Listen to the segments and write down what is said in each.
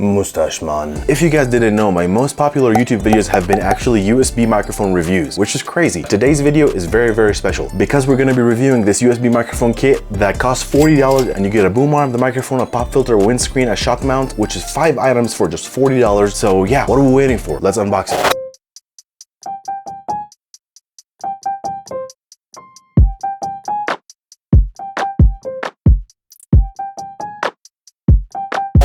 Mustache man. If you guys didn't know, my most popular YouTube videos have been actually USB microphone reviews, which is crazy. Today's video is very special because we're gonna be reviewing this USB microphone kit that costs $40 and you get a boom arm, the microphone, a pop filter, a windscreen, a shock mount, which is 5 items for just $40. So yeah, what are we waiting for? Let's unbox it.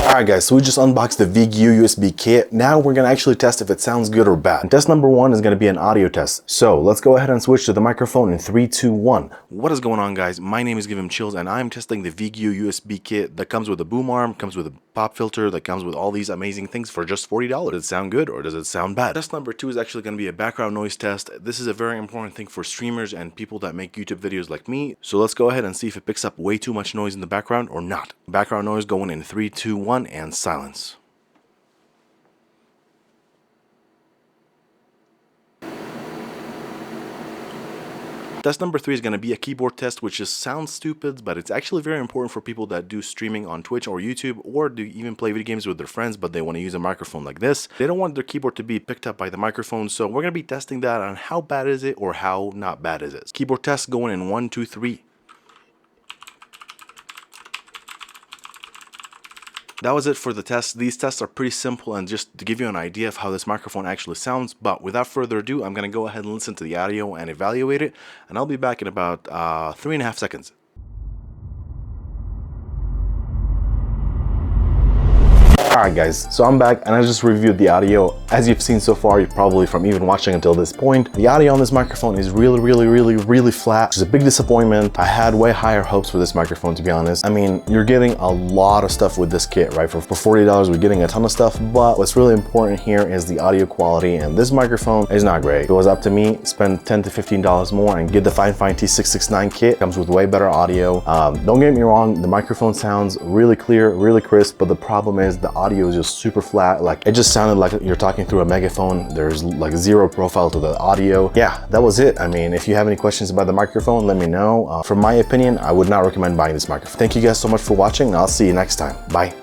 Alright guys, so we just unboxed the VeGue USB kit. Now we're gonna actually test if it sounds good or bad. Test number one is gonna be an audio test. So let's go ahead and switch to the microphone in 3, 2, 1. What is going on, guys? My name is GivemChills and I'm testing the VeGue USB kit that comes with a boom arm, comes with a pop filter, that comes with all these amazing things for just $40. Does it sound good or does it sound bad? Test number two is actually gonna be a background noise test. This is a very important thing for streamers and people that make YouTube videos like me. So let's go ahead and see if it picks up way too much noise in the background or not. Background noise going in 3, 2, 1 and silence. Test number 3 is going to be a keyboard test, which just sounds stupid, but it's actually very important for people that do streaming on Twitch or YouTube, or do even play video games with their friends, but they want to use a microphone like this. They don't want their keyboard to be picked up by the microphone, so we're going to be testing that on how bad is it or how not bad is it. Keyboard test going in 1, 2, 3. That was it for the test. These tests are pretty simple and just to give you an idea of how this microphone actually sounds. But without further ado, I'm going to go ahead and listen to the audio and evaluate it. And I'll be back in about 3.5 seconds. Alright guys, so I'm back and I just reviewed the audio. As you've seen so far, probably from even watching until this point, the audio on this microphone is really flat, which is a big disappointment. I had way higher hopes for this microphone, to be honest. I mean, you're getting a lot of stuff with this kit, right? For $40, we're getting a ton of stuff, but what's really important here is the audio quality, and this microphone is not great. If it was up to me, spend $10 to $15 more and get the Fine T669 kit. Comes with way better audio. Don't get me wrong, the microphone sounds really clear, really crisp, but the problem is the audio is just super flat. Like, it just sounded like you're talking through a megaphone. There's like zero profile to the audio. Yeah, that was it. I mean, if you have any questions about the microphone, let me know. From my opinion, I would not recommend buying this microphone. Thank you guys so much for watching, and I'll see you next time. Bye.